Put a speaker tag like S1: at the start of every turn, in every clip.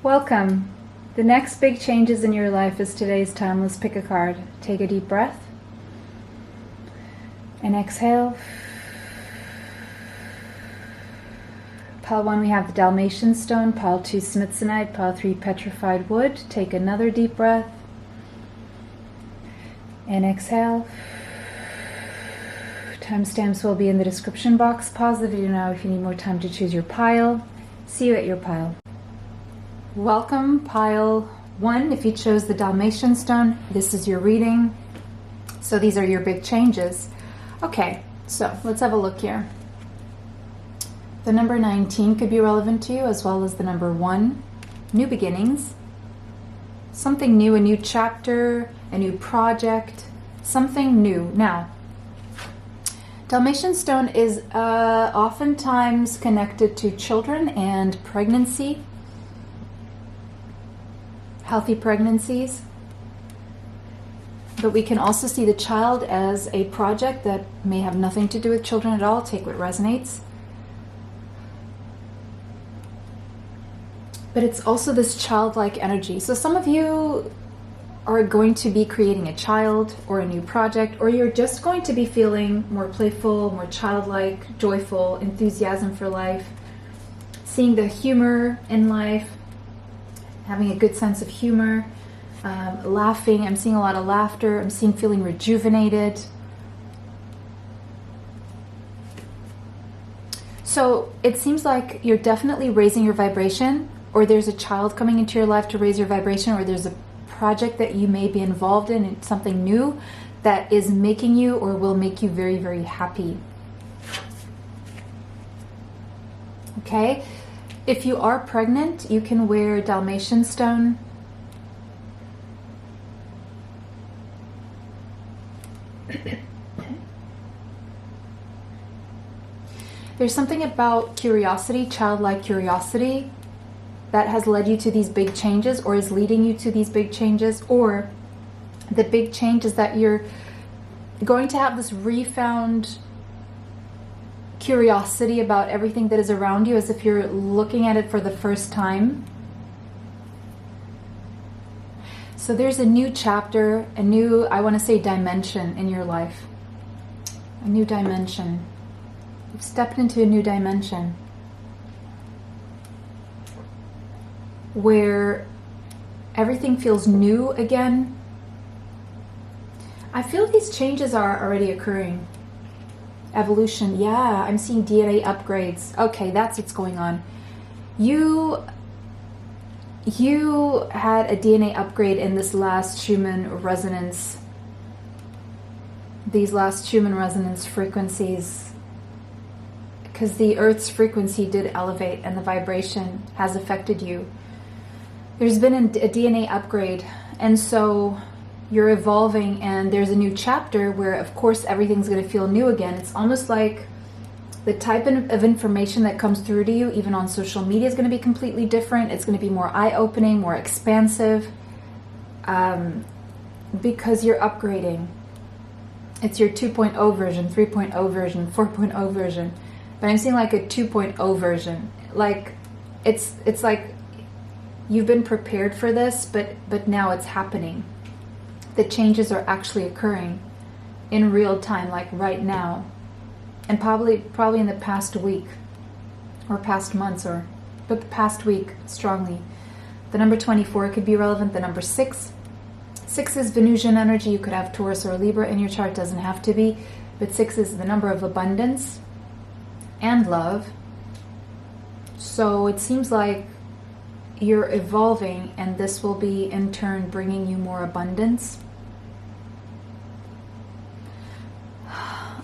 S1: Welcome. The next big changes in your life is today's timeless pick a card. Take a deep breath and exhale. Pile 1, we have the Dalmatian stone. Pile 2, smithsonite. Pile 3, petrified wood. Take another deep breath and exhale. Timestamps will be in the description box. Pause the video now if you need more time to choose your pile. See you at your pile. Welcome, pile 1. If you chose the Dalmatian stone, this is your reading. So these are your big changes. Okay, so let's have a look here. The number 19 could be relevant to you, as well as the number 1. New beginnings. Something new, a new chapter, a new project, something new. Now, Dalmatian stone is oftentimes connected to children and pregnancy. Healthy pregnancies, but we can also see the child as a project that may have nothing to do with children at all. Take what resonates. But it's also this childlike energy. So some of you are going to be creating a child or a new project, or you're just going to be feeling more playful, more childlike, joyful, enthusiasm for life, seeing the humor in life, having a good sense of humor, laughing. I'm seeing a lot of laughter. I'm seeing feeling rejuvenated. So it seems like you're definitely raising your vibration, or there's a child coming into your life to raise your vibration, or there's a project that you may be involved in, and something new that is making you or will make you very, very happy. Okay? If you are pregnant, you can wear Dalmatian stone. There's something about curiosity, childlike curiosity, that has led you to these big changes, or is leading you to these big changes, or the big change is that you're going to have this refound curiosity about everything that is around you, as if you're looking at it for the first time. So there's a new chapter, a new, I want to say, dimension in your life. A new dimension. You've stepped into a new dimension where everything feels new again. I feel these changes are already occurring. Evolution, yeah, I'm seeing DNA upgrades. Okay, that's what's going on. You had a DNA upgrade in this last Schumann resonance. These last Schumann resonance frequencies. Because the Earth's frequency did elevate and the vibration has affected you. There's been a DNA upgrade, and so you're evolving, and there's a new chapter where, of course, everything's going to feel new again. It's almost like the type of information that comes through to you, even on social media, is going to be completely different. It's going to be more eye-opening, more expansive, because you're upgrading. It's your 2.0 version, 3.0 version, 4.0 version. But I'm seeing like a 2.0 version. Like, it's like you've been prepared for this, but now it's happening. The changes are actually occurring in real time, like right now, and probably in the past week or past months, but the past week strongly. The number 24 could be relevant. The number 6 is Venusian energy. You could have Taurus or Libra in your chart, doesn't have to be, but 6 is the number of abundance and love. So it seems like you're evolving, and this will be in turn bringing you more abundance.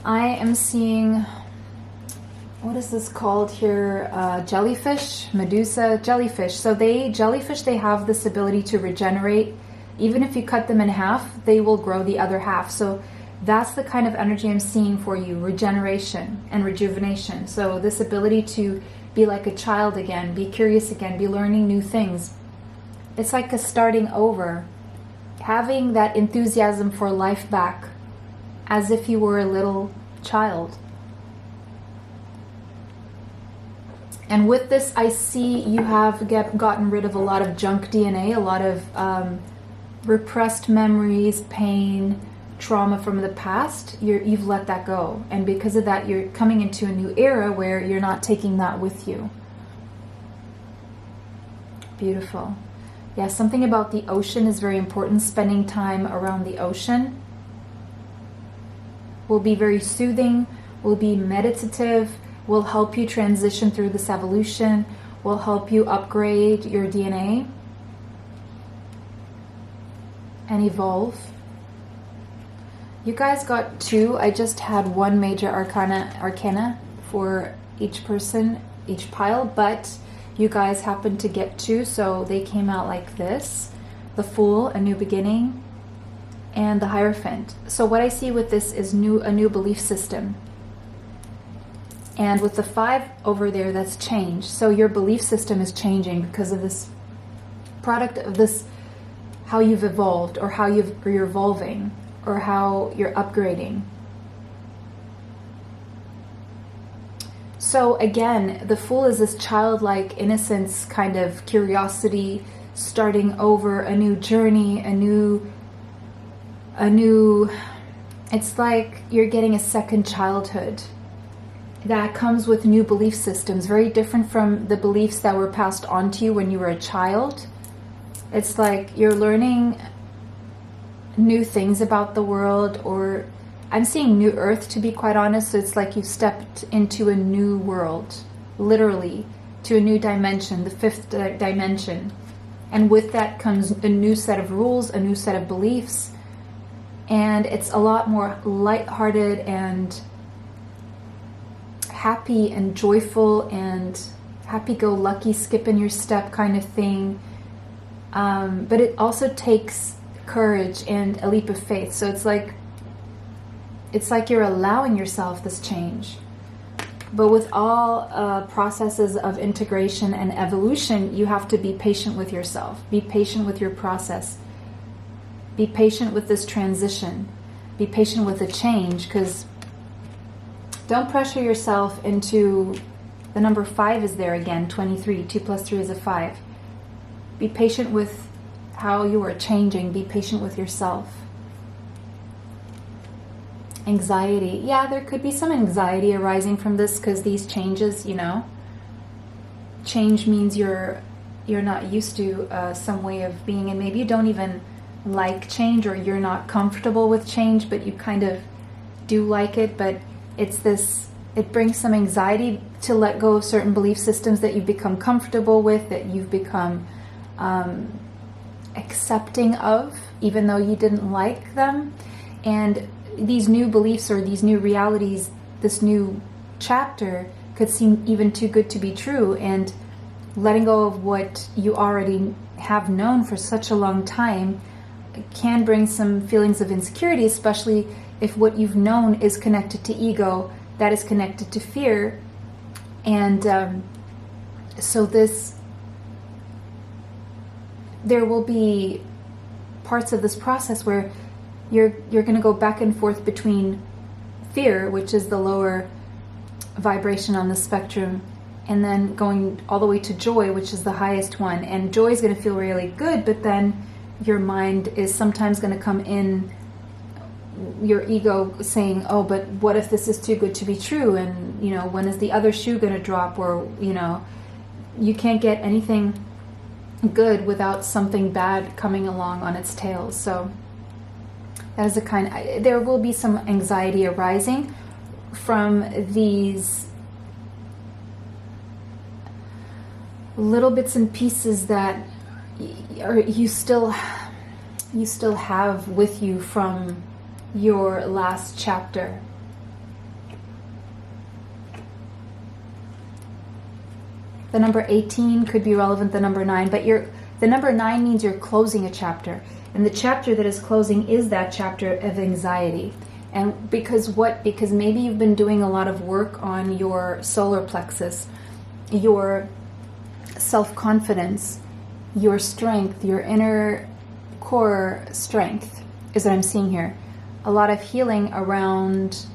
S1: I am seeing, what is this called here? Jellyfish, Medusa, jellyfish. So jellyfish, they have this ability to regenerate. Even if you cut them in half, they will grow the other half. So that's the kind of energy I'm seeing for you, regeneration and rejuvenation. So this ability to be like a child again, be curious again, be learning new things. It's like a starting over, having that enthusiasm for life back, as if you were a little child. And with this, I see you have gotten rid of a lot of junk DNA, a lot of repressed memories, pain, trauma from the past. You've let that go. And because of that, you're coming into a new era where you're not taking that with you. Beautiful. Yeah, something about the ocean is very important. Spending time around the ocean will be very soothing, will be meditative, will help you transition through this evolution, will help you upgrade your DNA and evolve. You guys got 2. I just had 1 major arcana for each person, each pile, but you guys happened to get 2, so they came out like this. The Fool, a new beginning, and the Hierophant. So what I see with this is a new belief system. And with the 5 over there, that's change. So your belief system is changing because of this product of this, how you've evolved, or how you're evolving, or how you're upgrading. So again, the Fool is this childlike innocence, kind of curiosity, starting over, a new journey, a new, it's like you're getting a second childhood. That comes with new belief systems, very different from the beliefs that were passed on to you when you were a child. It's like you're learning new things about the world, or I'm seeing new earth, to be quite honest. So it's like you've stepped into a new world, literally, to a new dimension, the 5th dimension. And with that comes a new set of rules, a new set of beliefs. And it's a lot more lighthearted and happy and joyful and happy-go-lucky, skip in your step kind of thing. But it also takes courage and a leap of faith. So it's like you're allowing yourself this change. But with all processes of integration and evolution, you have to be patient with yourself. Be patient with your process. Be patient with this transition. Be patient with the change, because don't pressure yourself into, the number 5 is there again, 23. 2 plus 3 is a 5. Be patient with how you are changing. Be patient with yourself. Anxiety. Yeah, there could be some anxiety arising from this, because these changes, change means you're not used to some way of being, and maybe you don't even like change, or you're not comfortable with change, but you kind of do like it. But it brings some anxiety to let go of certain belief systems that you've become comfortable with, that you've become accepting of, even though you didn't like them. And these new beliefs, or these new realities, this new chapter could seem even too good to be true, and letting go of what you already have known for such a long time can bring some feelings of insecurity, especially if what you've known is connected to ego, that is connected to fear. And so there will be parts of this process where you're going to go back and forth between fear, which is the lower vibration on the spectrum, and then going all the way to joy, which is the highest one. And joy is going to feel really good, but then your mind is sometimes going to come in, your ego saying, oh, but what if this is too good to be true? And, when is the other shoe going to drop? Or, you can't get anything good without something bad coming along on its tail. So that is there will be some anxiety arising from these little bits and pieces that you still have with you from your last chapter. The number 18 could be relevant, the number 9, but the number 9 means you're closing a chapter. And the chapter that is closing is that chapter of anxiety. And because maybe you've been doing a lot of work on your solar plexus, your self-confidence, your strength, your inner core strength is what I'm seeing here. A lot of healing around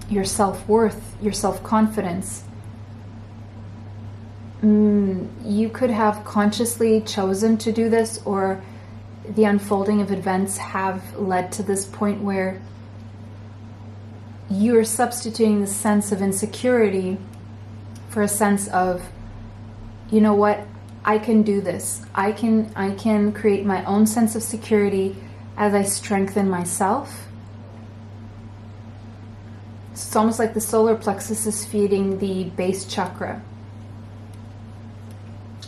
S1: your self-worth, your self-confidence. You could have consciously chosen to do this, or the unfolding of events have led to this point where you're substituting the sense of insecurity for a sense of, you know what, I can do this. I can create my own sense of security as I strengthen myself. It's almost like the solar plexus is feeding the base chakra.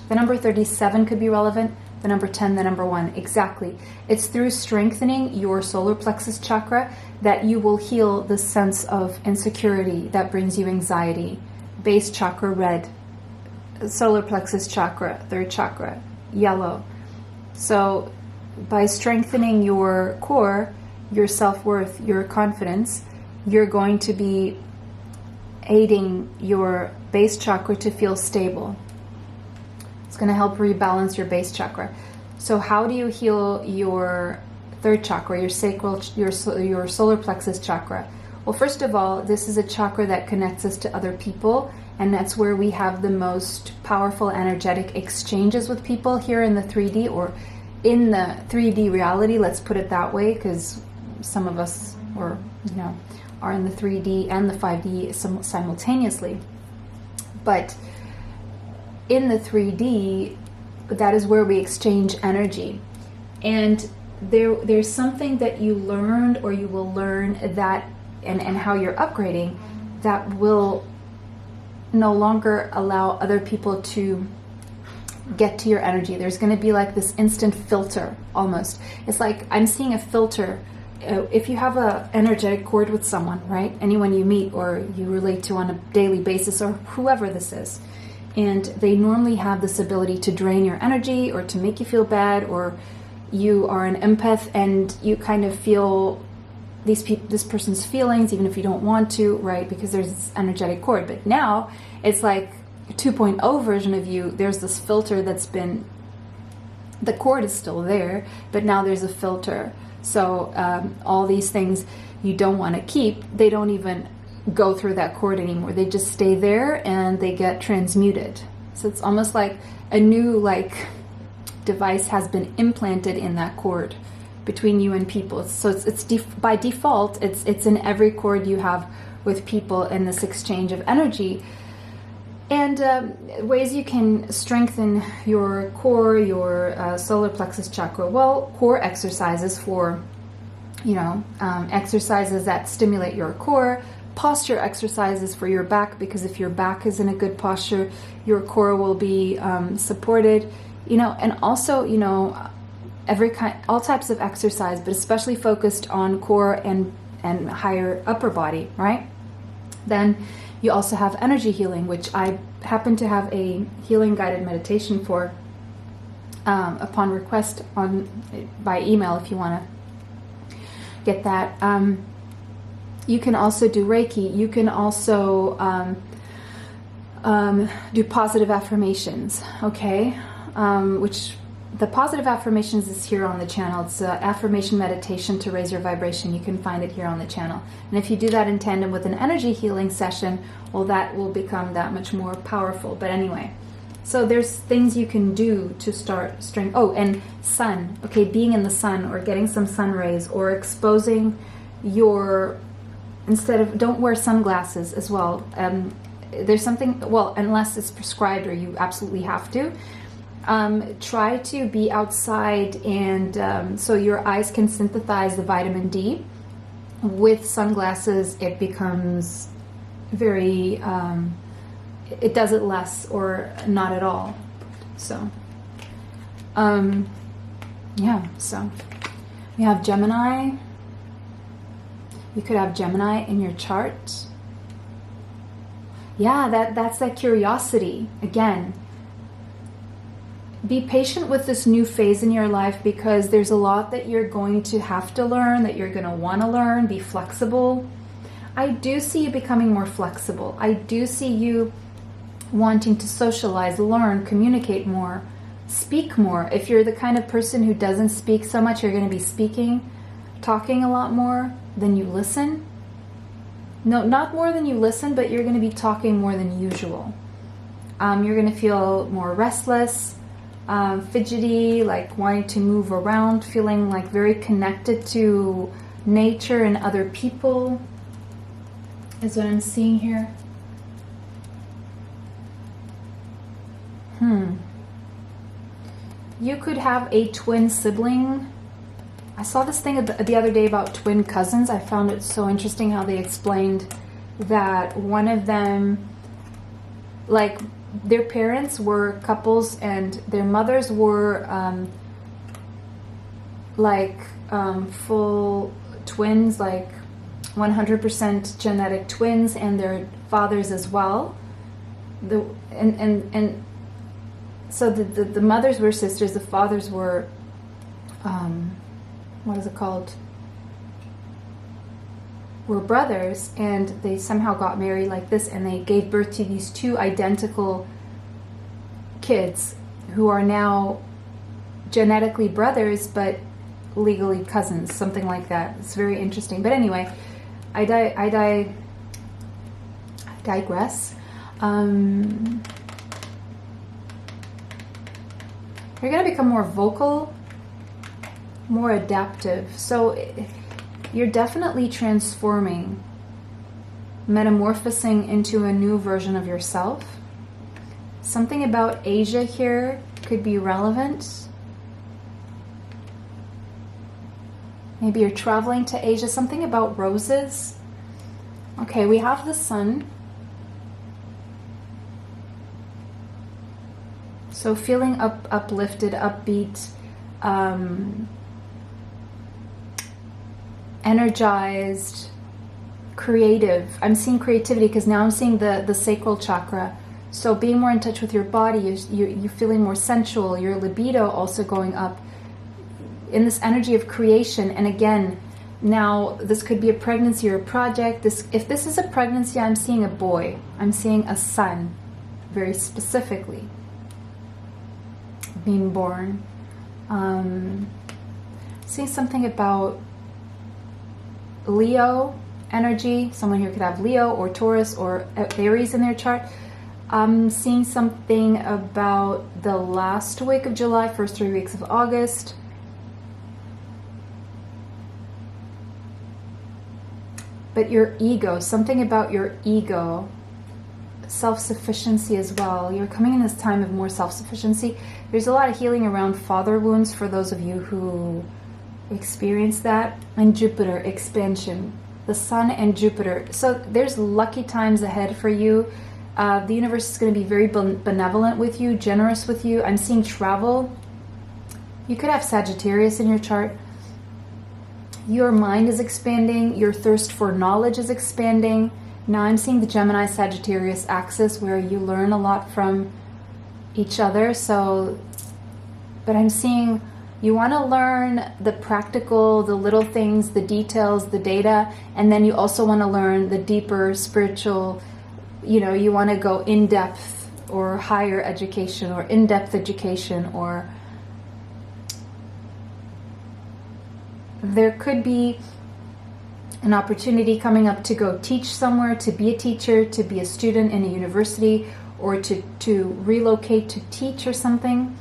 S1: The number 37 could be relevant. The number 10, the number 1. Exactly. It's through strengthening your solar plexus chakra that you will heal the sense of insecurity that brings you anxiety. Base chakra, red. Solar plexus chakra, third chakra, yellow. So by strengthening your core, your self-worth, your confidence, you're going to be aiding your base chakra to feel stable. It's going to help rebalance your base chakra. So how do you heal your third chakra, your sacral, your solar plexus chakra? Well, first of all, this is a chakra that connects us to other people, and that's where we have the most powerful energetic exchanges with people here in the 3D, or in the 3D reality, let's put it that way, because some of us are in the 3D and the 5D simultaneously. But in the 3D, that is where we exchange energy. And there's something that you learned, or you will learn, that and how you're upgrading, that will no longer allow other people to get to your energy. There's going to be like this instant filter almost. It's like I'm seeing a filter. If you have an energetic cord with someone, right? Anyone you meet or you relate to on a daily basis, or whoever this is, and they normally have this ability to drain your energy or to make you feel bad, or you are an empath and you kind of feel this person's feelings even if you don't want to, right? Because there's this energetic cord. But now it's like a 2.0 version of you. There's this filter that's been, the cord is still there, but now there's a filter. So all these things you don't want to keep, they don't even go through that cord anymore. They just stay there and they get transmuted. So it's almost like a new device has been implanted in that cord between you and people. So it's by default, it's in every cord you have with people in this exchange of energy. And ways you can strengthen your core, your solar plexus chakra. Well, core exercises for, exercises that stimulate your core. Posture exercises for your back, because if your back is in a good posture, your core will be supported. And also, all types of exercise, but especially focused on core and higher upper body, right? Then you also have energy healing, which I happen to have a healing guided meditation for upon request by email if you want to get that. You can also do Reiki. You can also do positive affirmations, okay? Which the positive affirmations is here on the channel. It's an affirmation meditation to raise your vibration. You can find it here on the channel. And if you do that in tandem with an energy healing session, well, that will become that much more powerful. But anyway, so there's things you can do to start strength. Oh, and sun. Okay, being in the sun or getting some sun rays or exposing your, don't wear sunglasses as well. There's something, well, unless it's prescribed or you absolutely have to. Try to be outside, and so your eyes can synthesize the vitamin D. With sunglasses, it becomes very, it does it less or not at all. So, yeah, so we have Gemini. You could have Gemini in your chart. Yeah, that's that curiosity again. Be patient with this new phase in your life, because there's a lot that you're going to have to learn, that you're going to want to learn. Be flexible. I do see you becoming more flexible. I do see you wanting to socialize, learn, communicate more, speak more. If you're the kind of person who doesn't speak so much, you're going to be talking a lot more than you listen. No, not more than you listen, but you're going to be talking more than usual. You're going to feel more restless, fidgety, like wanting to move around, feeling like very connected to nature and other people, is what I'm seeing here. You could have a twin sibling. I saw this thing the other day about twin cousins. I found it so interesting how they explained that one of them, like, their parents were couples and their mothers were full twins, like 100% genetic twins, and their fathers as well. So the mothers were sisters, the fathers were, what is it called? Were brothers, and they somehow got married like this, and they gave birth to these two identical kids who are now genetically brothers, but legally cousins, something like that. It's very interesting. But anyway, I digress. You're going to become more vocal, more adaptive. So you're definitely transforming, metamorphosing into a new version of yourself. Something about Asia here could be relevant. Maybe you're traveling to Asia. Something about roses. Okay, we have the sun. So feeling uplifted, upbeat, energized, creative. I'm seeing creativity because now I'm seeing the sacral chakra. So being more in touch with your body, you're feeling more sensual, your libido also going up in this energy of creation. And again, now this could be a pregnancy or a project. If this is a pregnancy, I'm seeing a boy. I'm seeing a son, very specifically, being born. Seeing something about Leo energy. Someone here could have Leo or Taurus or Aries in their chart. I'm seeing something about the last week of July, first 3 weeks of August. But your ego, something about your ego, self-sufficiency as well. You're coming in this time of more self-sufficiency. There's a lot of healing around father wounds for those of you who experience that. And Jupiter, expansion, the sun and Jupiter. So there's lucky times ahead for you. The universe is going to be very benevolent with you, generous with you. I'm seeing travel. You could have Sagittarius in your chart. Your mind is expanding. Your thirst for knowledge is expanding. Now I'm seeing the Gemini Sagittarius axis where you learn a lot from each other. So, but I'm seeing you want to learn the practical, the little things, the details, the data, and then you also want to learn the deeper spiritual, you want to go in depth or higher education or in-depth education, or there could be an opportunity coming up to go teach somewhere, to be a teacher, to be a student in a university, or to relocate to teach or something.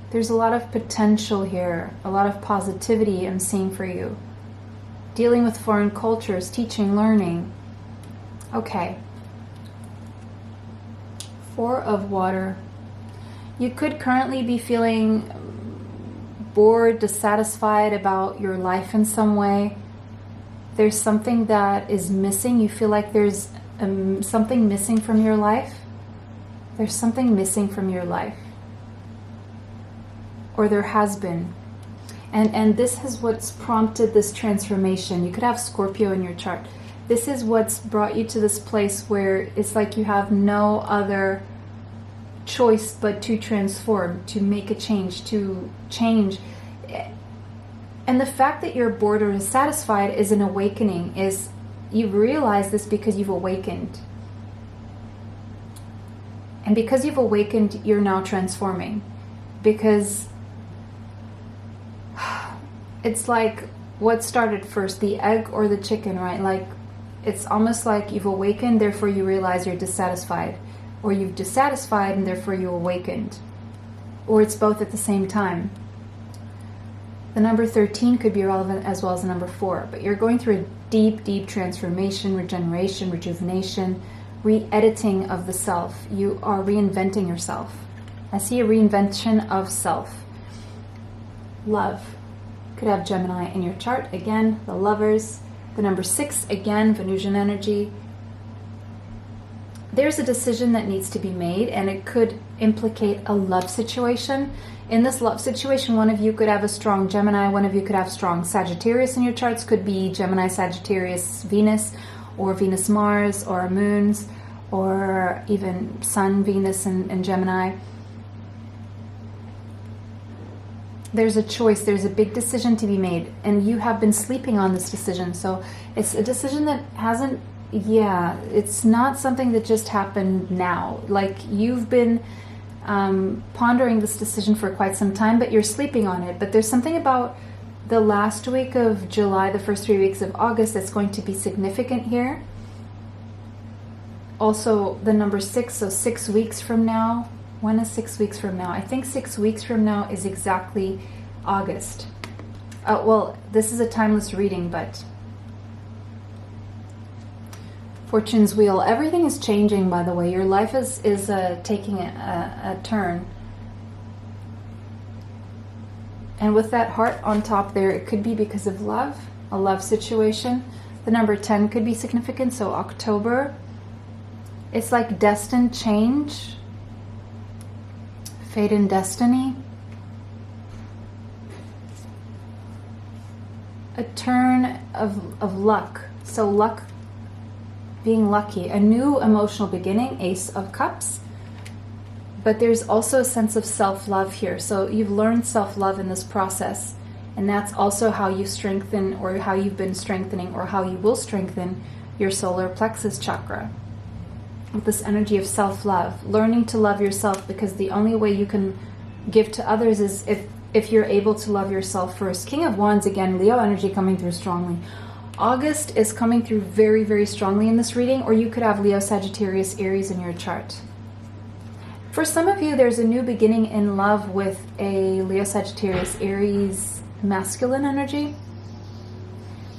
S1: There's a lot of potential here, a lot of positivity I'm seeing for you. Dealing with foreign cultures, teaching, learning. Okay. 4 of water. You could currently be feeling bored, dissatisfied about your life in some way. There's something that is missing. You feel like there's something missing from your life. There's something missing from your life. Or there has been. And this is what's prompted this transformation. You could have Scorpio in your chart. This is what's brought you to this place where it's like you have no other choice but to transform, to make a change, to change. And the fact that you're bored or dissatisfied is an awakening. Is you've realized this because you've awakened. And because you've awakened, you're now transforming. Because it's like what started first, the egg or the chicken, right? Like, it's almost like you've awakened, therefore you realize you're dissatisfied, or you've dissatisfied and therefore you awakened, or it's both at the same time. The number 13 could be relevant as well as the number 4, but you're going through a deep, deep transformation, regeneration, rejuvenation, re-editing of the self. You are reinventing yourself. I see a reinvention of self. Love. Could have Gemini in your chart. Again, the lovers. The number 6, again, Venusian energy. There's a decision that needs to be made, and it could implicate a love situation. In this love situation, one of you could have a strong Gemini, one of you could have strong Sagittarius in your charts. Could be Gemini, Sagittarius, Venus, or Venus, Mars, or moons, or even Sun, Venus, and Gemini. There's a choice, there's a big decision to be made, and you have been sleeping on this decision. So it's a decision that hasn't, it's not something that just happened now. Like, you've been pondering this decision for quite some time, but you're sleeping on it. But there's something about the last week of July, the first 3 weeks of August, that's going to be significant here. Also, the number 6, so 6 weeks from now. When is 6 weeks from now? I think 6 weeks from now is exactly August. Well, this is a timeless reading, but Fortune's wheel. Everything is changing, by the way. Your life is taking a turn. And with that heart on top there, it could be because of love, a love situation. The number 10 could be significant, so October. It's like destined change. Fate and destiny. A turn of luck. So luck, being lucky. A new emotional beginning, Ace of Cups. But there's also a sense of self-love here. So you've learned self-love in this process. And that's also how you strengthen, or how you've been strengthening, or how you will strengthen your solar plexus chakra. With this energy of self-love, learning to love yourself, because the only way you can give to others is if you're able to love yourself first. King of Wands, again, Leo energy coming through strongly. August is coming through very, very strongly in this reading, or you could have Leo, Sagittarius, Aries in your chart. For some of you, there's a new beginning in love with a Leo, Sagittarius, Aries masculine energy.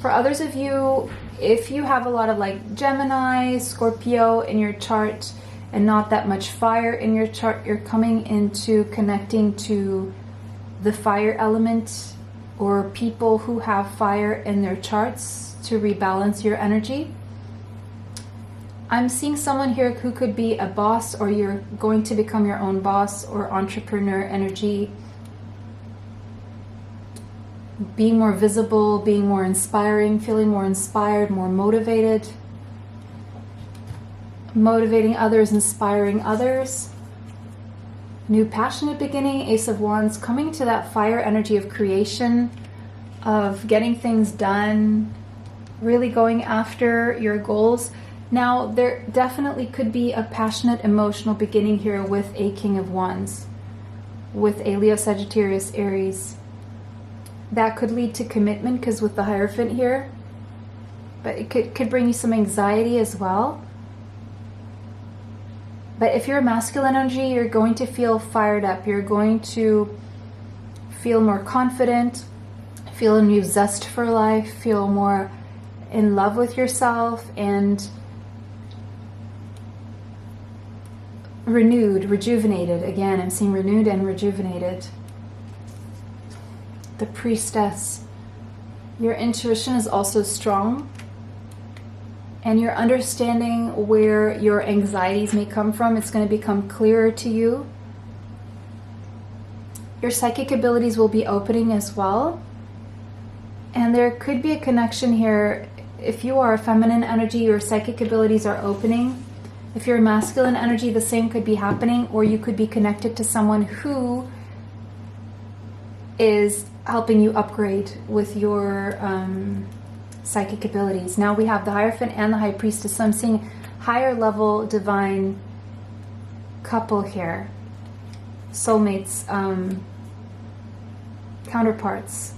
S1: For others of you, if you have a lot of like Gemini, Scorpio in your chart and not that much fire in your chart, you're coming into connecting to the fire element, or people who have fire in their charts to rebalance your energy. I'm seeing someone here who could be a boss, or you're going to become your own boss, or entrepreneur energy. Being more visible, being more inspiring, feeling more inspired, more motivated. Motivating others, inspiring others. New passionate beginning, Ace of Wands, coming to that fire energy of creation, of getting things done, really going after your goals. Now, there definitely could be a passionate, emotional beginning here with a King of Wands, with a Leo, Sagittarius, Aries. That could lead to commitment, because with the Hierophant here, but it could bring you some anxiety as well. But if you're a masculine energy, you're going to feel fired up. You're going to feel more confident, feel a new zest for life, feel more in love with yourself, and renewed, rejuvenated. Again, I'm seeing renewed and rejuvenated. The Priestess. Your intuition is also strong, and you're understanding where your anxieties may come from. It's going to become clearer to you. Your psychic abilities will be opening as well. And there could be a connection here. If you are a feminine energy, your psychic abilities are opening. If you're a masculine energy, the same could be happening, or you could be connected to someone who is helping you upgrade with your psychic abilities. Now we have the Hierophant and the High Priestess, so I'm seeing higher level divine couple here. Soulmates, counterparts.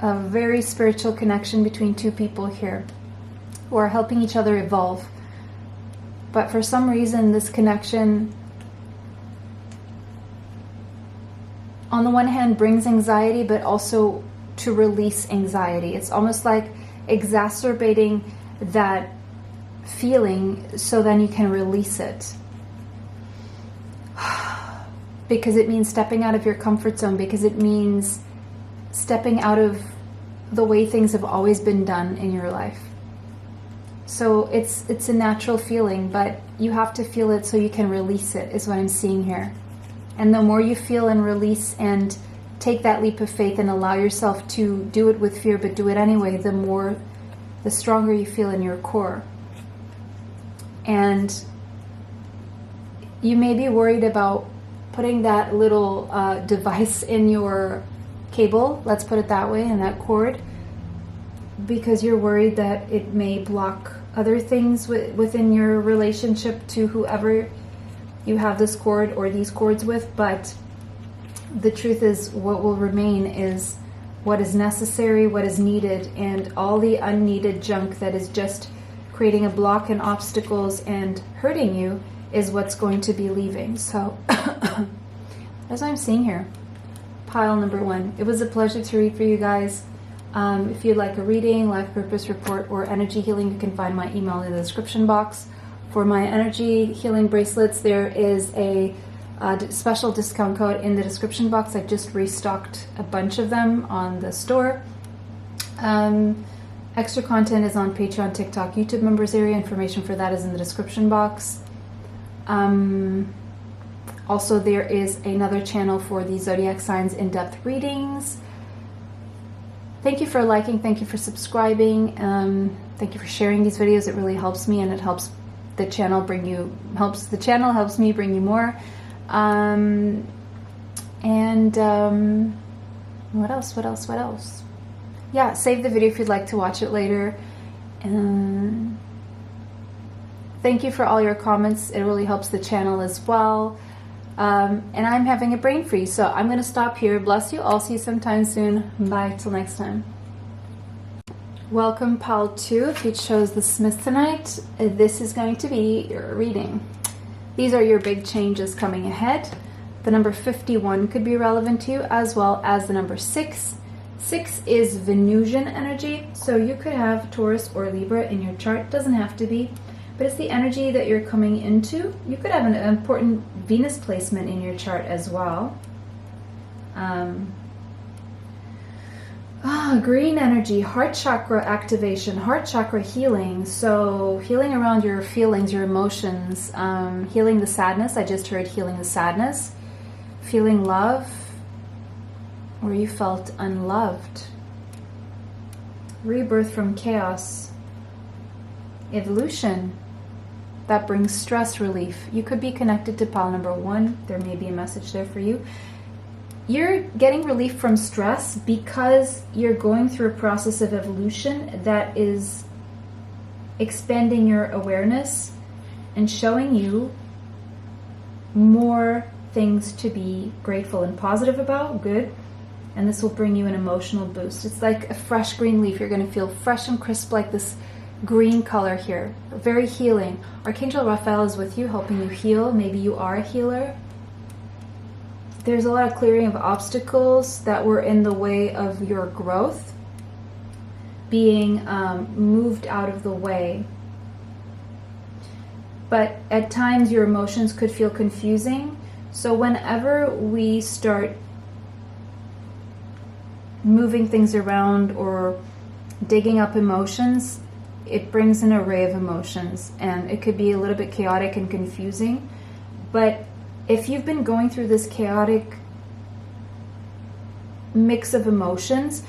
S1: a very spiritual connection between two people here who are helping each other evolve. But for some reason, this connection, on the one hand, brings anxiety, but also to release anxiety. It's almost like exacerbating that feeling so then you can release it. Because it means stepping out of your comfort zone, because it means stepping out of the way things have always been done in your life. So it's a natural feeling, but you have to feel it so you can release it, is what I'm seeing here. And the more you feel and release and take that leap of faith and allow yourself to do it with fear, but do it anyway, the stronger you feel in your core. And you may be worried about putting that little device in your cable, let's put it that way, in that cord, because you're worried that it may block other things within your relationship to whoever you have this cord or these cords with. But the truth is, what will remain is what is necessary, what is needed, and all the unneeded junk that is just creating a block and obstacles and hurting you is what's going to be leaving. So that's what I'm seeing here. Pile number 1. It was a pleasure to read for you guys. If you'd like a reading, life purpose report, or energy healing, you can find my email in the description box. For my energy healing bracelets, there is a special discount code in the description box. I just restocked a bunch of them on the store. Extra content is on Patreon, TikTok, YouTube members area. Information for that is in the description box. Also, there is another channel for the zodiac signs in-depth readings. Thank you for liking. Thank you for subscribing. Thank you for sharing these videos. It really helps me, and it helps the channel helps me bring you more. What else? Yeah, save the video if you'd like to watch it later. Thank you for all your comments. It really helps the channel as well. And I'm having a brain freeze, so I'm going to stop here. Bless you all. See you sometime soon. Bye. Till next time. Welcome, Pile 2. If you chose the Smith tonight, this is going to be your reading. These are your big changes coming ahead. The number 51 could be relevant to you, as well as the number 6. 6 is Venusian energy, so you could have Taurus or Libra in your chart. Doesn't have to be, but it's the energy that you're coming into. You could have an important Venus placement in your chart as well. Green energy, heart chakra activation, heart chakra healing. So healing around your feelings, your emotions, healing the sadness. I just heard healing the sadness. Feeling love, where you felt unloved. Rebirth from chaos. Evolution. That brings stress relief. You could be connected to pile number 1. There may be a message there for you. You're getting relief from stress because you're going through a process of evolution that is expanding your awareness and showing you more things to be grateful and positive about. Good. And this will bring you an emotional boost. It's like a fresh green leaf. You're going to feel fresh and crisp like this green color here. Very healing. Archangel Raphael is with you, helping you heal. Maybe you are a healer. There's a lot of clearing of obstacles that were in the way of your growth being moved out of the way. But at times your emotions could feel confusing. So whenever we start moving things around or digging up emotions, it brings an array of emotions, and it could be a little bit chaotic and confusing. But if you've been going through this chaotic mix of emotions,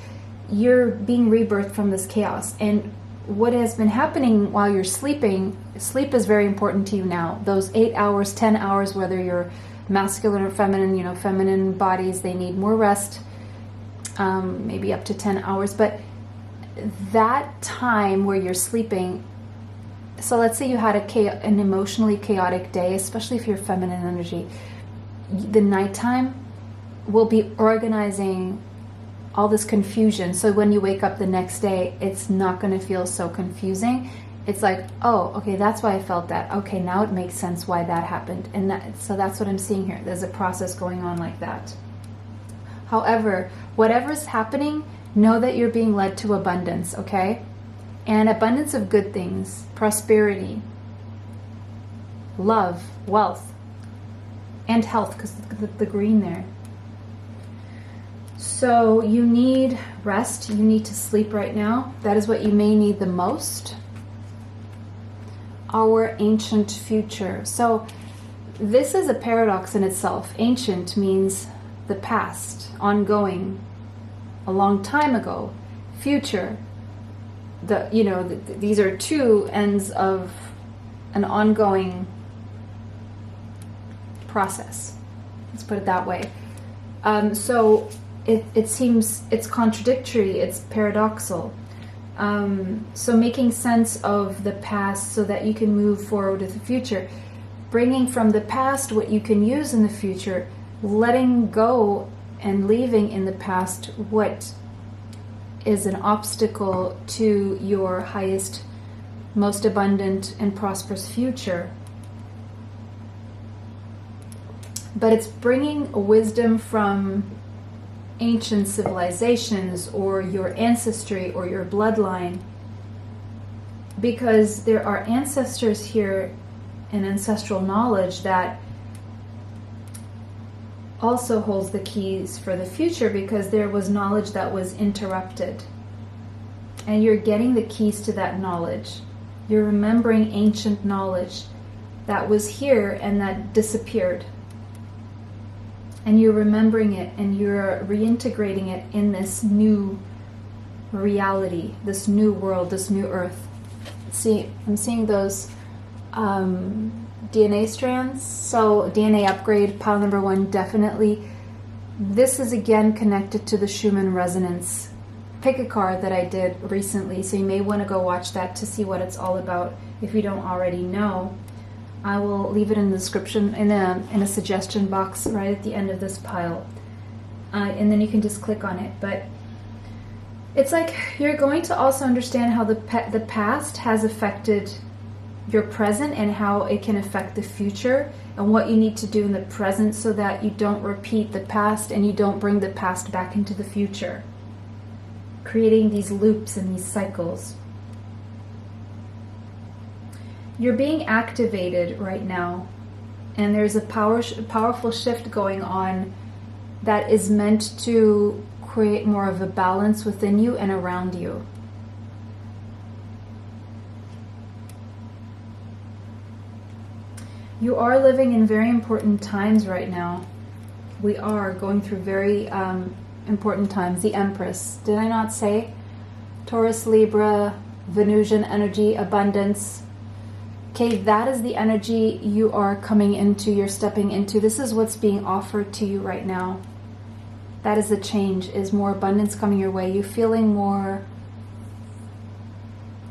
S1: you're being rebirthed from this chaos. And what has been happening while you're sleeping, sleep is very important to you now. Those 8 hours, 10 hours, whether you're masculine or feminine, feminine bodies, they need more rest, maybe up to 10 hours. But that time where you're sleeping, so let's say you had an emotionally chaotic day, especially if you're feminine energy, the nighttime will be organizing all this confusion. So when you wake up the next day, it's not going to feel so confusing. It's like, oh, okay, that's why I felt that. Okay, now it makes sense why that happened. And so that's what I'm seeing here. There's a process going on like that. However, whatever's happening, know that you're being led to abundance, okay? And abundance of good things, prosperity, love, wealth, and health, because the green there. So you need rest. You need to sleep right now. That is what you may need the most. Our ancient future. So this is a paradox in itself. Ancient means the past, ongoing, a long time ago. Future, these are two ends of an ongoing process. Let's put it that way. So it seems it's contradictory, it's paradoxal. So making sense of the past so that you can move forward with the future. Bringing from the past what you can use in the future, letting go and leaving in the past what is an obstacle to your highest, most abundant and prosperous future. But it's bringing wisdom from ancient civilizations or your ancestry or your bloodline, because there are ancestors here and ancestral knowledge that also holds the keys for the future, because there was knowledge that was interrupted and you're getting the keys to that knowledge. You're remembering ancient knowledge that was here and that disappeared. And you're remembering it and you're reintegrating it in this new reality, this new world, this new earth. See, I'm seeing those DNA strands. So DNA upgrade, pile number 1, definitely. This is again connected to the Schumann resonance pick a card that I did recently. So you may want to go watch that to see what it's all about if you don't already know. I will leave it in the description, in a suggestion box right at the end of this pile. And then you can just click on it. But it's like you're going to also understand how the past has affected your present and how it can affect the future, and what you need to do in the present so that you don't repeat the past and you don't bring the past back into the future, creating these loops and these cycles. You're being activated right now, and there's a powerful shift going on that is meant to create more of a balance within you and around you. You are living in very important times right now. We are going through very important times. The Empress, did I not say? Taurus, Libra, Venusian energy, abundance. Okay, that is the energy you are coming into, you're stepping into. This is what's being offered to you right now. That is the change, is more abundance coming your way. You feeling more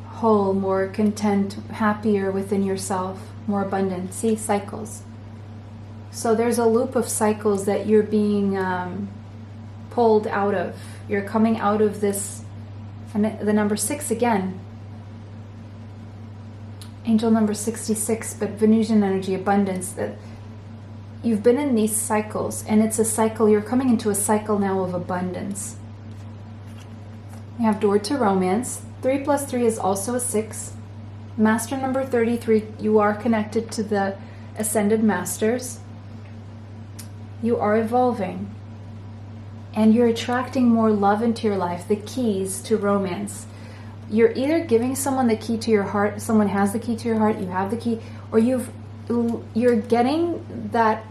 S1: whole, more content, happier within yourself, more abundant. See, cycles. So there's a loop of cycles that you're being pulled out of. You're coming out of this, and the number 6 again. Angel number 66, but Venusian energy, abundance, that you've been in these cycles, and it's a cycle, you're coming into a cycle now of abundance. You have door to romance. 3 plus 3 is also a 6. Master number 33, you are connected to the ascended masters. You are evolving, and you're attracting more love into your life, the keys to romance. You're either giving someone the key to your heart, someone has the key to your heart, you have the key, or you're getting that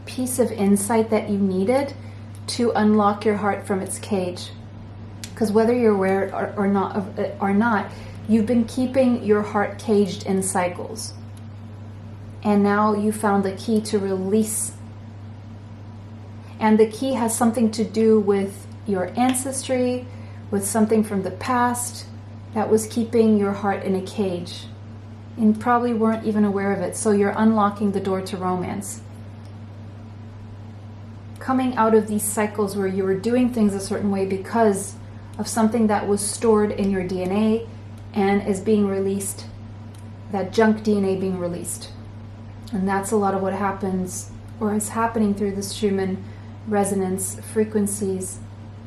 S1: piece of insight that you needed to unlock your heart from its cage. Because whether you're aware or not, you've been keeping your heart caged in cycles. And now you found the key to release. And the key has something to do with your ancestry, with something from the past that was keeping your heart in a cage. And probably weren't even aware of it. So you're unlocking the door to romance. coming out of these cycles where you were doing things a certain way because of something that was stored in your DNA and is being released, that junk DNA being released. And that's a lot of what happens or is happening through this Schumann resonance frequencies.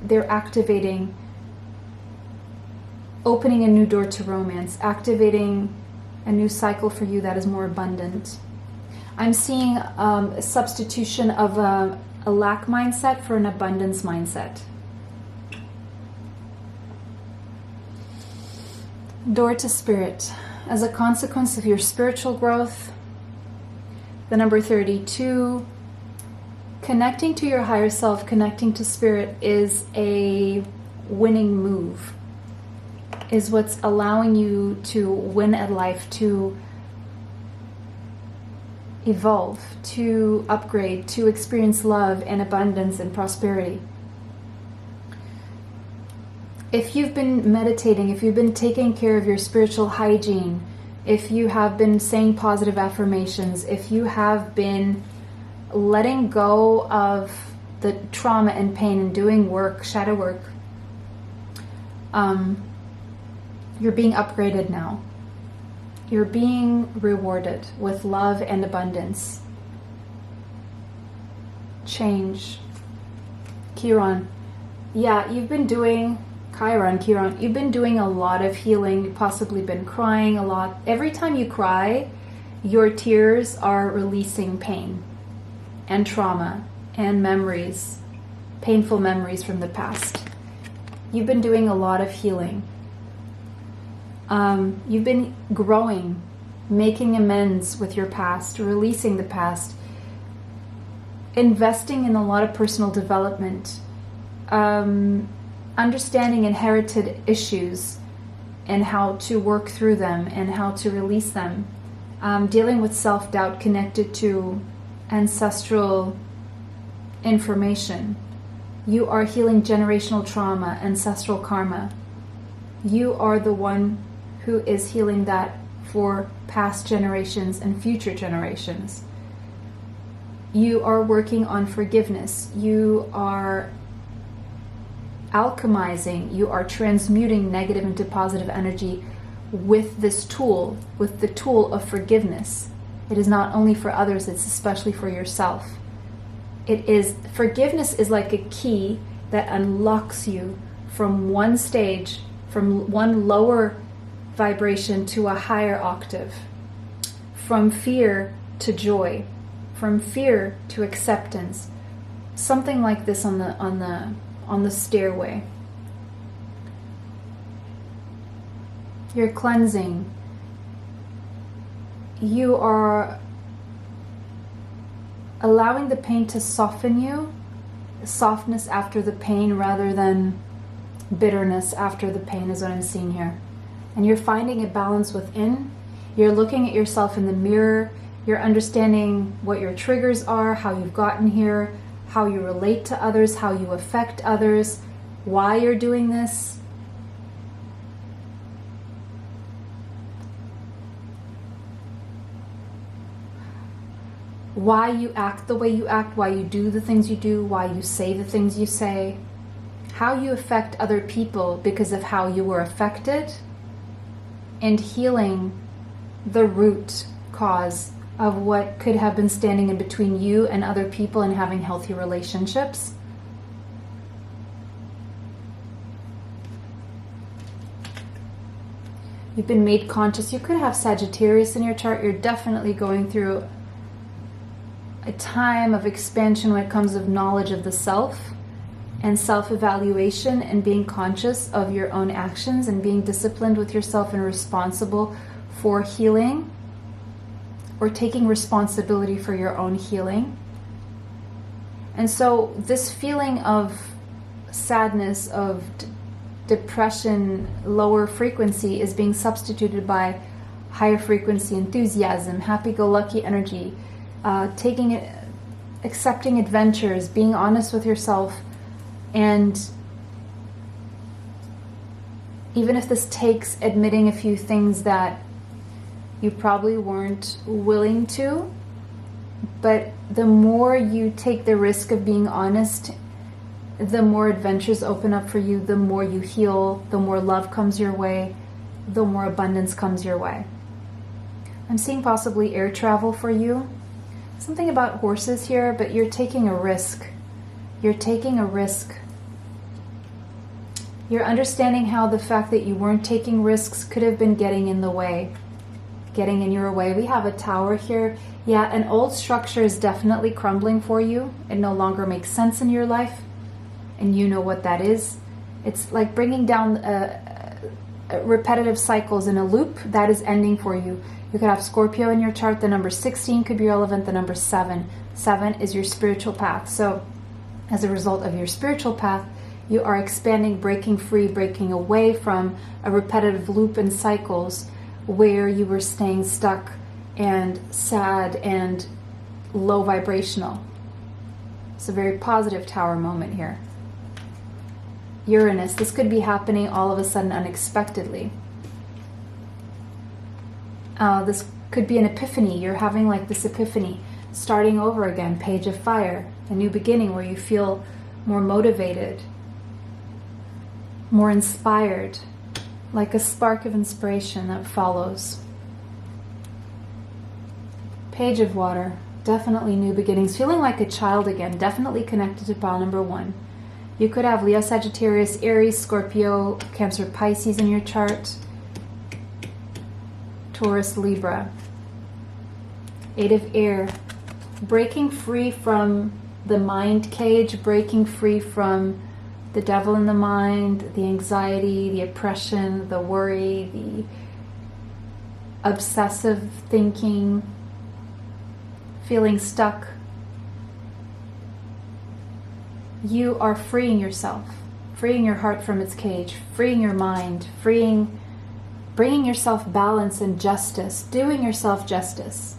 S1: They're activating, opening a new door to romance, activating a new cycle for you that is more abundant. I'm seeing a substitution of a lack mindset for an abundance mindset. Door to spirit. As a consequence of your spiritual growth, the number 32, connecting to your higher self, connecting to spirit is a winning move, is what's allowing you to win at life, to evolve, to upgrade, to experience love and abundance and prosperity. If you've been meditating, if you've been taking care of your spiritual hygiene, if you have been saying positive affirmations, if you have been letting go of the trauma and pain and doing work, shadow work, you're being upgraded now. You're being rewarded with love and abundance. Change. Chiron. Yeah, you've been doing... Chiron, you've been doing a lot of healing. You've possibly been crying a lot. Every time you cry, your tears are releasing pain and trauma and memories, painful memories from the past. You've been doing a lot of healing. You've been growing, making amends with your past, releasing the past, investing in a lot of personal development, understanding inherited issues and how to work through them and how to release them, dealing with self-doubt connected to ancestral information. You are healing generational trauma, ancestral karma. You are the one who is healing that for past generations and future generations. You are working on forgiveness. You are alchemizing, you are transmuting negative into positive energy with this tool, with the tool of forgiveness. It is not only for others, it's especially for yourself. Forgiveness is like a key that unlocks you from one stage, from one lower vibration to a higher octave, from fear to joy, from fear to acceptance. Something like this on the stairway. You're cleansing. You are allowing the pain to soften you, softness after the pain rather than bitterness after the pain is what I'm seeing here. And you're finding a balance within. You're looking at yourself in the mirror. You're understanding what your triggers are, how you've gotten here, how you relate to others, how you affect others, why you're doing this. Why you act the way you act, why you do the things you do, why you say the things you say, how you affect other people because of how you were affected, and healing the root cause of what could have been standing in between you and other people and having healthy relationships. You've been made conscious. You could have Sagittarius in your chart. You're definitely going through a time of expansion when it comes of knowledge of the self and self-evaluation and being conscious of your own actions and being disciplined with yourself and responsible for healing, or taking responsibility for your own healing. And so this feeling of sadness, of depression, lower frequency is being substituted by higher frequency enthusiasm, happy-go-lucky energy, accepting adventures, being honest with yourself. And even if this takes admitting a few things that you probably weren't willing to, But the more you take the risk of being honest, the more adventures open up for you, the more you heal, the more love comes your way, the more abundance comes your way. I'm seeing possibly air travel for you. Something about horses here, but you're taking a risk. You're taking a risk. You're understanding how the fact that you weren't taking risks could have been getting in the way, getting in your way. We have a tower here. Yeah, an old structure is definitely crumbling for you. It no longer makes sense in your life, and you know what that is. It's like bringing down repetitive cycles in a loop that is ending for you. You could have Scorpio in your chart. The number 16 could be relevant. The number 7. 7 is your spiritual path. So as a result of your spiritual path, you are expanding, breaking free, breaking away from a repetitive loop and cycles where you were staying stuck and sad and low vibrational. It's a very positive tower moment here. Uranus, this could be happening all of a sudden unexpectedly. This could be an epiphany. You're having like this epiphany, starting over again. Page of Fire, a new beginning where you feel more motivated, more inspired, like a spark of inspiration that follows. Page of Water, definitely new beginnings. Feeling like a child again, definitely connected to pile number 1. You could have Leo, Sagittarius, Aries, Scorpio, Cancer, Pisces in your chart. Taurus, Libra. 8 of Air. Breaking free from the mind cage, breaking free from the devil in the mind, the anxiety, the oppression, the worry, the obsessive thinking, feeling stuck. You are freeing yourself, freeing your heart from its cage, freeing your mind, bringing yourself balance and justice, doing yourself justice.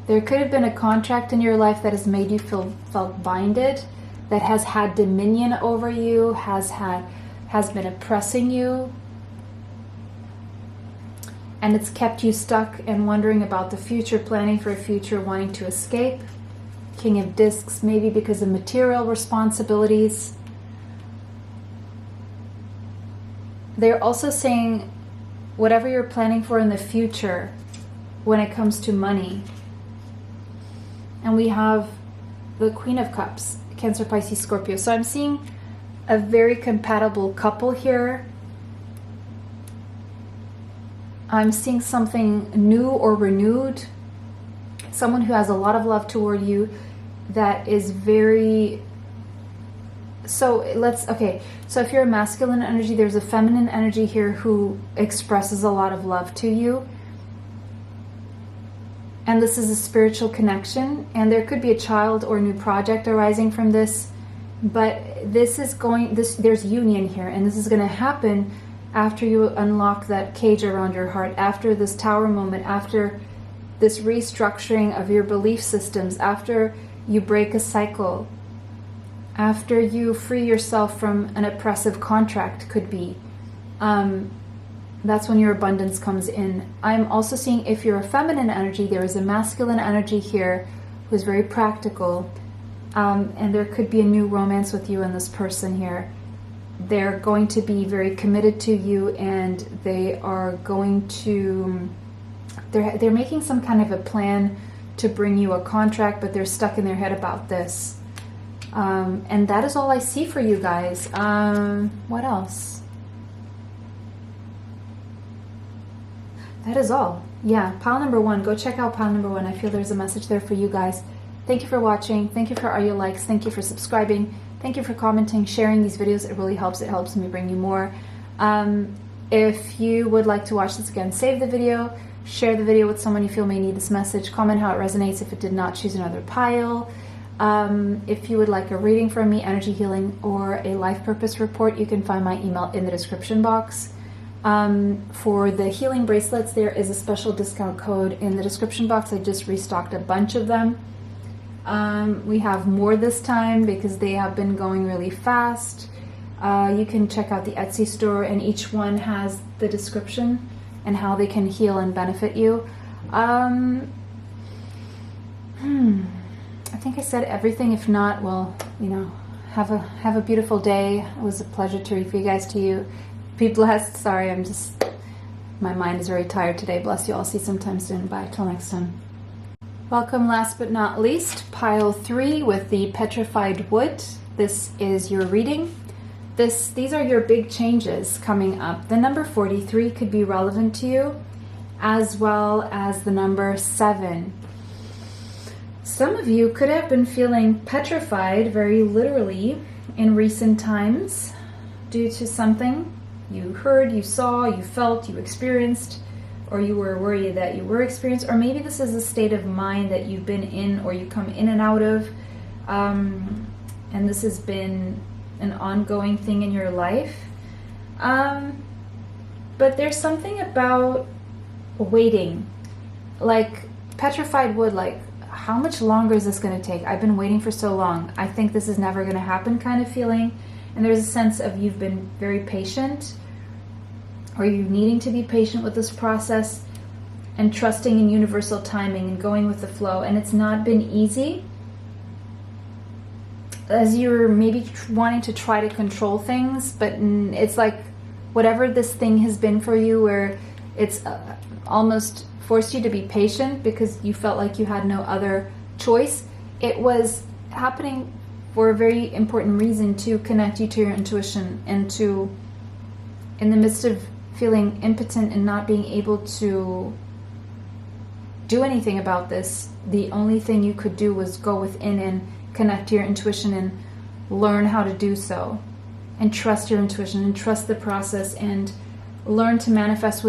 S1: There could have been a contract in your life that has made you felt binded, that has had dominion over you, has been oppressing you, and it's kept you stuck and wondering about the future, planning for a future, wanting to escape. King of Discs, maybe because of material responsibilities. They're also saying whatever you're planning for in the future when it comes to money. And we have the Queen of Cups, Cancer, Pisces, Scorpio. So I'm seeing a very compatible couple here. I'm seeing something new or renewed. Someone who has a lot of love toward you that is very... So if you're a masculine energy, there's a feminine energy here who expresses a lot of love to you. And this is a spiritual connection, and there could be a child or a new project arising from this, but there's union here, and this is going to happen after you unlock that cage around your heart, after this tower moment, after this restructuring of your belief systems, after you break a cycle, after you free yourself from an oppressive contract, could be. That's when your abundance comes in. I'm also seeing, if you're a feminine energy, there is a masculine energy here who's very practical, and there could be a new romance with you and this person here. They're going to be very committed to you, and they are going to... They're making some kind of a plan to bring you a contract, but they're stuck in their head about this. And that is all I see for you guys. What else? That is all. Yeah, pile number 1. Go check out pile number 1. I feel there's a message there for you guys. Thank you for watching. Thank you for all your likes. Thank you for subscribing. Thank you for commenting, sharing these videos. It really helps. It helps me bring you more. If you would like to watch this again, save the video. Share the video with someone you feel may need this message. Comment how it resonates. If it did not, choose another pile. If you would like a reading from me, energy healing, or a life purpose report, you can find my email in the description box. For the healing bracelets, there is a special discount code in the description box. I just restocked a bunch of them. We have more this time because they have been going really fast. You can check out the Etsy store, and each one has the description and how they can heal and benefit you. I think I said everything. If not, well, you know, have a beautiful day. It was a pleasure to read for you guys. Be blessed. Sorry, my mind is very tired today. Bless you all. See you sometime soon. Bye. Till next time. Welcome, last but not least, pile 3 with the petrified wood. This is your reading. These are your big changes coming up. The number 43 could be relevant to you, as well as the number 7. Some of you could have been feeling petrified, very literally, in recent times due to something you heard, you saw, you felt, you experienced, or you were worried that you were experienced, or maybe this is a state of mind that you've been in or you come in and out of, and this has been an ongoing thing in your life. But there's something about waiting, like petrified wood, like how much longer is this going to take? I've been waiting for so long. I think this is never going to happen kind of feeling. And there's a sense of you've been very patient, or you needing to be patient with this process and trusting in universal timing and going with the flow. And it's not been easy, as you're maybe wanting to try to control things, but it's like whatever this thing has been for you, where it's almost forced you to be patient because you felt like you had no other choice. It was happening for a very important reason, to connect you to your intuition, and to, in the midst of feeling impotent and not being able to do anything about this, the only thing you could do was go within and connect to your intuition and learn how to do so, and trust your intuition and trust the process, and learn to manifest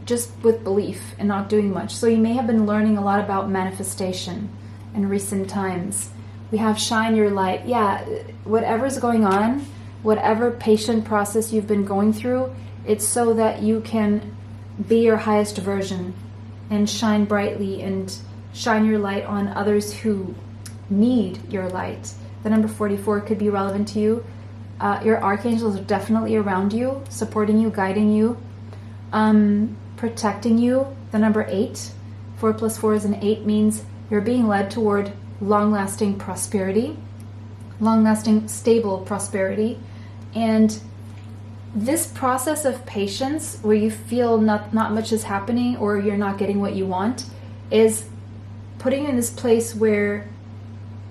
S1: just with belief and not doing much. So you may have been learning a lot about manifestation in recent times. We have shine your light. Yeah, whatever's going on, whatever patient process you've been going through, it's so that you can be your highest version and shine brightly and shine your light on others who need your light. The number 44 could be relevant to you. Your archangels are definitely around you, supporting you, guiding you, protecting you. The number 8, 4 plus 4 is an 8, means you're being led toward long-lasting prosperity, long-lasting stable prosperity. And this process of patience, where you feel not much is happening or you're not getting what you want, is putting you in this place where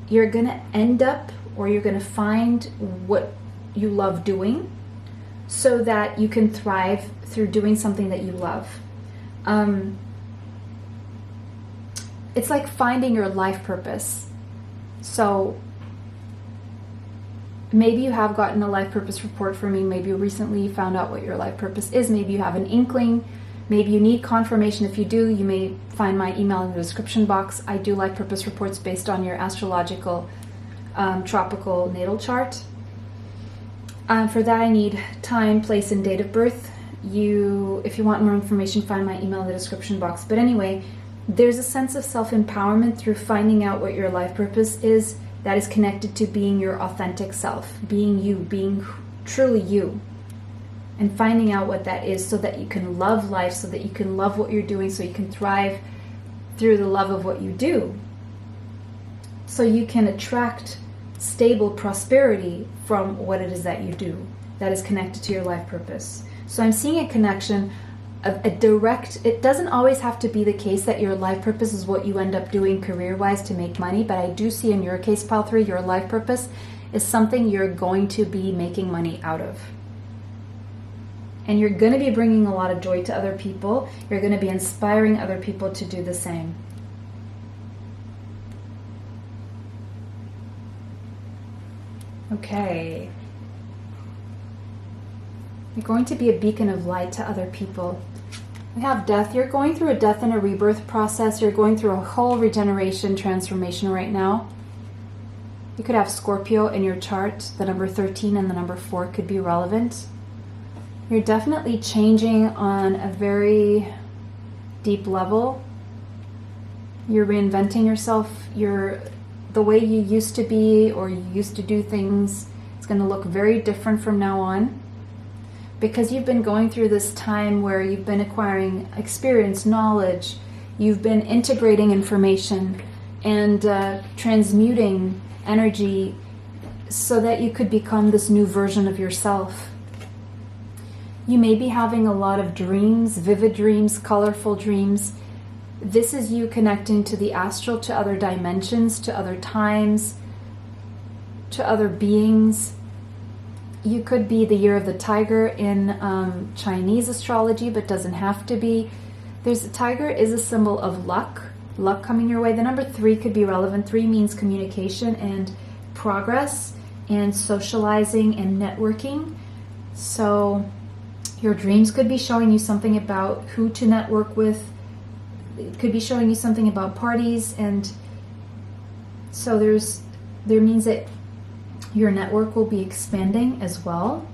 S1: you're going to end up, or you're going to find what you love doing, so that you can thrive through doing something that you love. It's like finding your life purpose. So maybe you have gotten a life purpose report from me. Maybe you recently found out what your life purpose is. Maybe you have an inkling. Maybe you need confirmation. If you do, you may find my email in the description box. I do life purpose reports based on your astrological tropical natal chart. For that, I need time, place, and date of birth. If you want more information, find my email in the description box. But anyway, there's a sense of self-empowerment through finding out what your life purpose is, that is connected to being your authentic self, being you, being truly you, and finding out what that is, so that you can love life, so that you can love what you're doing, so you can thrive through the love of what you do, so you can attract stable prosperity from what it is that you do that is connected to your life purpose. So I'm seeing a connection of a direct, it doesn't always have to be the case that your life purpose is what you end up doing career-wise to make money, but I do see in your case, pile 3, your life purpose is something you're going to be making money out of. And you're going to be bringing a lot of joy to other people. You're going to be inspiring other people to do the same. Okay. You're going to be a beacon of light to other people. We have death. You're going through a death and a rebirth process. You're going through a whole regeneration, transformation right now. You could have Scorpio in your chart. The number 13 and the number 4 could be relevant. You're definitely changing on a very deep level. You're reinventing yourself. You're the way you used to be, or you used to do things. It's going to look very different from now on, because you've been going through this time where you've been acquiring experience, knowledge, you've been integrating information and transmuting energy so that you could become this new version of yourself. You may be having a lot of dreams, vivid dreams, colorful dreams. This is you connecting to the astral, to other dimensions, to other times, to other beings. You could be the year of the tiger in Chinese astrology, but doesn't have to be. There's a tiger is a symbol of luck coming your way. The number 3 could be relevant. 3 means communication and progress and socializing and networking. So your dreams could be showing you something about who to network with. It could be showing you something about parties, and so there means that your network will be expanding as well.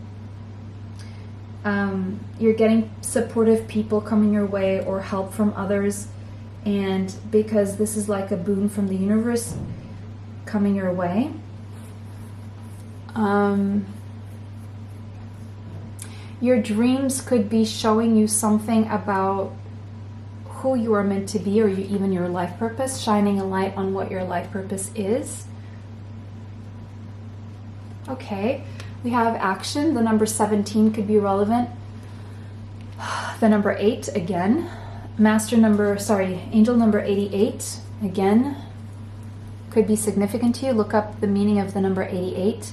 S1: You're getting supportive people coming your way or help from others, and because this is like a boon from the universe coming your way. Your dreams could be showing you something about who you are meant to be, or even your life purpose, shining a light on what your life purpose is. Okay, we have action. The number 17 could be relevant. The number 8 again. Angel number 88 again could be significant to you. Look up the meaning of the number 88.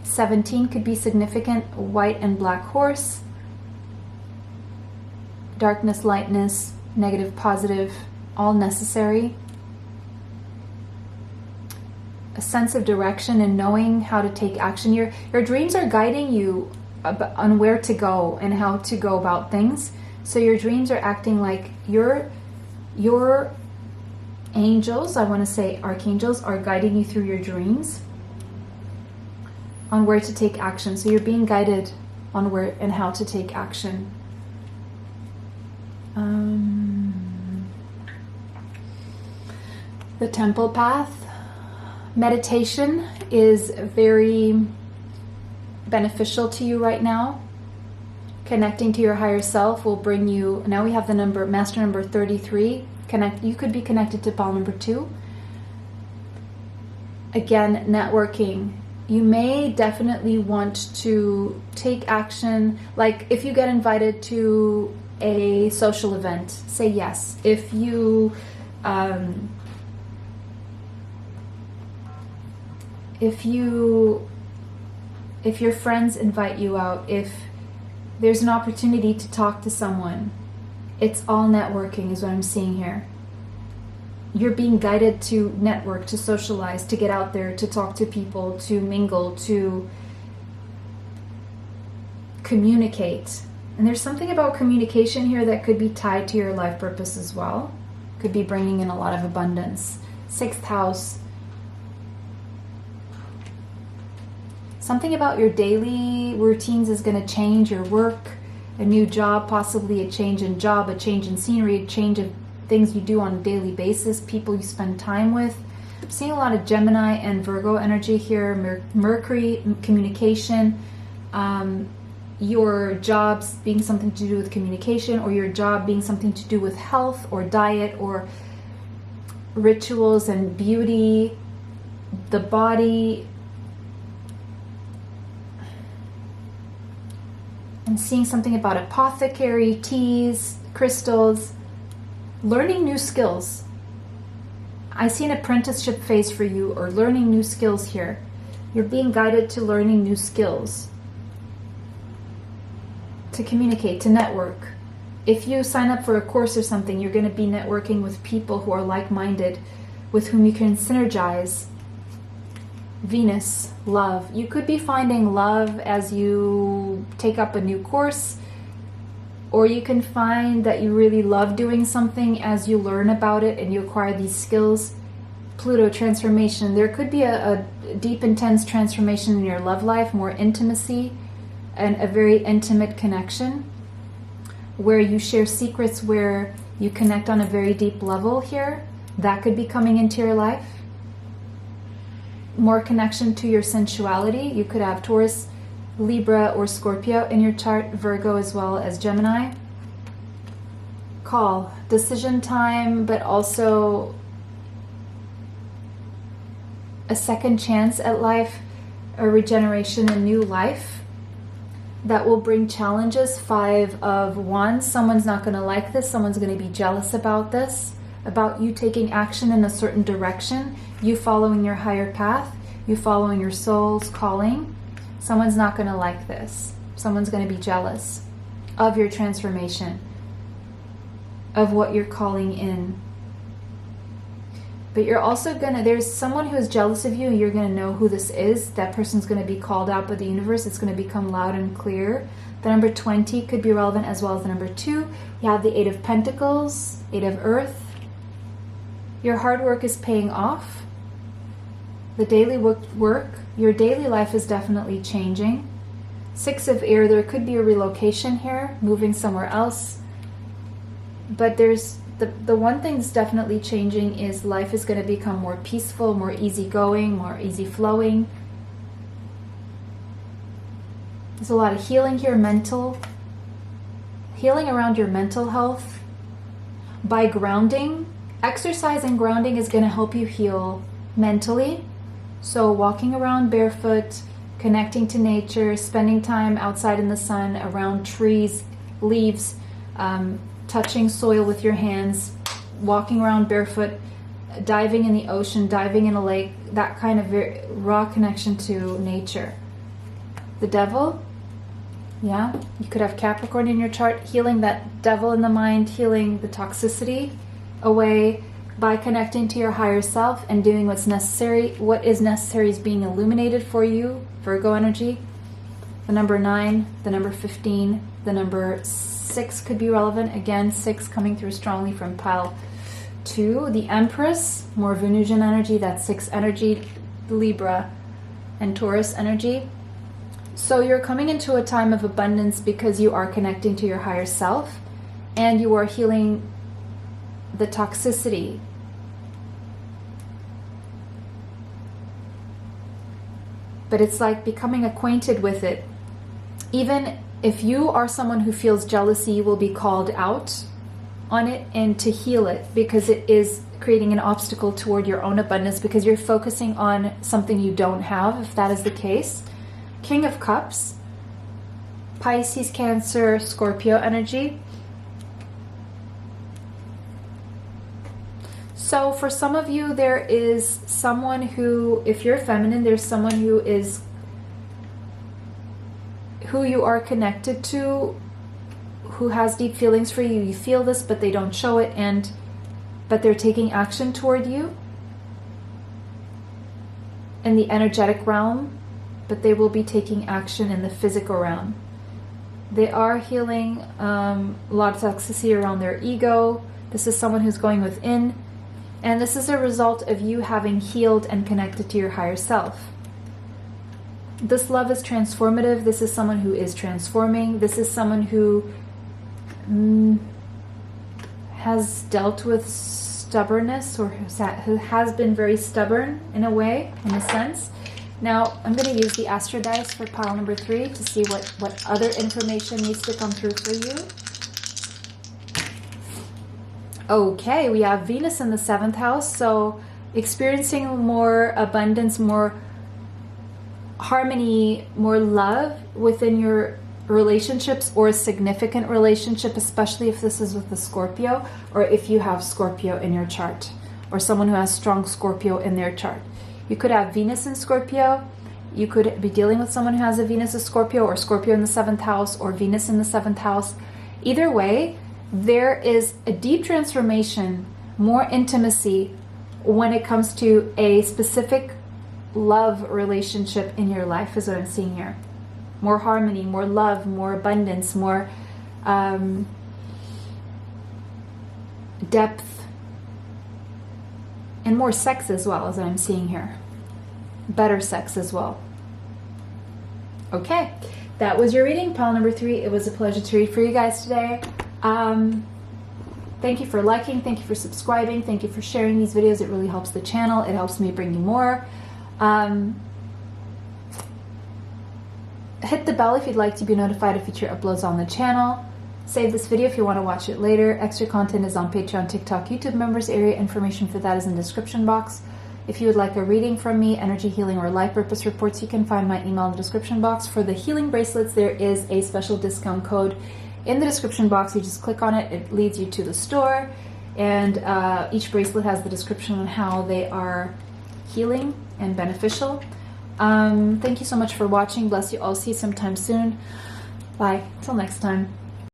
S1: 17 could be significant. White and black horse. Darkness, lightness, negative, positive, all necessary. A sense of direction and knowing how to take action. Your dreams are guiding you on where to go and how to go about things. So your dreams are acting like your angels, I want to say archangels, are guiding you through your dreams on where to take action. So you're being guided on where and how to take action. The temple path. Meditation is very beneficial to you right now. Connecting to your higher self will bring you, now we have the number, master number 33. You could be connected to pile number 2. Again, networking. You may definitely want to take action. Like if you get invited to a social event, say yes. If you if your friends invite you out, if there's an opportunity to talk to someone, it's all networking is what I'm seeing here. You're being guided to network, to socialize, to get out there, to talk to people, to mingle, to communicate. And there's something about communication here that could be tied to your life purpose as well. Could be bringing in a lot of abundance. 6th house. Something about your daily routines is going to change. Your work, a new job, possibly a change in job, a change in scenery, a change of things you do on a daily basis, people you spend time with. I'm seeing a lot of Gemini and Virgo energy here. Mercury, communication. Your jobs being something to do with communication, or your job being something to do with health or diet or rituals and beauty, the body. I'm seeing something about apothecary, teas, crystals, learning new skills. I see an apprenticeship phase for you, or learning new skills here. You're being guided to learning new skills, to communicate, to network. If you sign up for a course or something, you're going to be networking with people who are like-minded, with whom you can synergize. Venus, love. You could be finding love as you take up a new course, or you can find that you really love doing something as you learn about it and you acquire these skills. Pluto, transformation. There could be a deep, intense transformation in your love life, more intimacy, and a very intimate connection where you share secrets, where you connect on a very deep level here. That could be coming into your life. more connection to your sensuality. You could have Taurus, Libra, or Scorpio in your chart, Virgo as well as Gemini. Call, decision time, but also a second chance at life, a regeneration, a new life that will bring challenges. 5 of Wands. Someone's not going to like this. Someone's going to be jealous about this, about you taking action in a certain direction, you following your higher path, you following your soul's calling. Someone's not going to like this. Someone's going to be jealous of your transformation, of what you're calling in. But you're also gonna, there's someone who is jealous of you, and you're gonna know who this is. That person's gonna be called out by the universe. It's gonna become loud and clear. The number 20 could be relevant, as well as the number 2. You have the 8 of Pentacles, 8 of Earth. Your hard work is paying off. The daily work, your daily life is definitely changing. 6 of Air, there could be a relocation here, moving somewhere else. But there's the one thing that's definitely changing is life is going to become more peaceful, more easygoing, more easy flowing. There's a lot of healing here, healing around your mental health. By grounding, exercise and grounding is going to help you heal mentally. So walking around barefoot, connecting to nature, spending time outside in the sun, around trees, leaves, touching soil with your hands, walking around barefoot, diving in the ocean, diving in a lake, that kind of very raw connection to nature. The Devil, yeah, you could have Capricorn in your chart, healing that devil in the mind, healing the toxicity away by connecting to your higher self and doing what's necessary. What is necessary is being illuminated for you, Virgo energy. The number 9, the number 15, the number 6 could be relevant. Again, 6 coming through strongly from pile 2. The Empress, more Venusian energy, that's 6 energy, Libra and Taurus energy. So you're coming into a time of abundance because you are connecting to your higher self and you are healing the toxicity. But it's like becoming acquainted with it. Even if you are someone who feels jealousy, you will be called out on it and to heal it, because it is creating an obstacle toward your own abundance, because you're focusing on something you don't have, if that is the case. King of Cups, Pisces, Cancer, Scorpio energy. So for some of you, there is someone who, if you're feminine, there's someone who is, who you are connected to, who has deep feelings for you. You feel this, but they don't show it, but they're taking action toward you in the energetic realm, but they will be taking action in the physical realm. They are healing a lot of toxicity around their ego. This is someone who's going within, and this is a result of you having healed and connected to your higher self. This love is transformative. This is someone who is transforming. This is someone who has dealt with stubbornness, or who has been very stubborn in a way, in a sense. Now, I'm going to use the Astro Dice for pile number 3 to see what other information needs to come through for you. Okay, we have Venus in the 7th house, so experiencing more abundance, more harmony, more love within your relationships, or a significant relationship, especially if this is with the Scorpio, or if you have Scorpio in your chart, or someone who has strong Scorpio in their chart. You could have Venus in Scorpio. You could be dealing with someone who has a Venus in Scorpio, or Scorpio in the 7th house, or Venus in the 7th house. Either way, there is a deep transformation, more intimacy when it comes to a specific love relationship in your life, is what I'm seeing here. More harmony, more love, more abundance, more depth, and more sex as well, as I'm seeing here. Better sex as well. Okay, that was your reading, pile number 3. It was a pleasure to read for you guys today. Thank you for liking, thank you for subscribing, thank you for sharing these videos. It really helps the channel. It helps me bring you more. Hit the bell if you'd like to be notified of future uploads on the channel. Save this video if you want to watch it later. Extra content is on Patreon, TikTok, YouTube members area. Information for that is in the description box. If you would like a reading from me, energy healing, or life purpose reports, you can find my email in the description box. For the healing bracelets, there is a special discount code in the description box. You just click on it, it leads you to the store, and each bracelet has the description on how they are healing and beneficial. Thank you so much for watching. Bless you all. See you sometime soon. Bye. Till next time.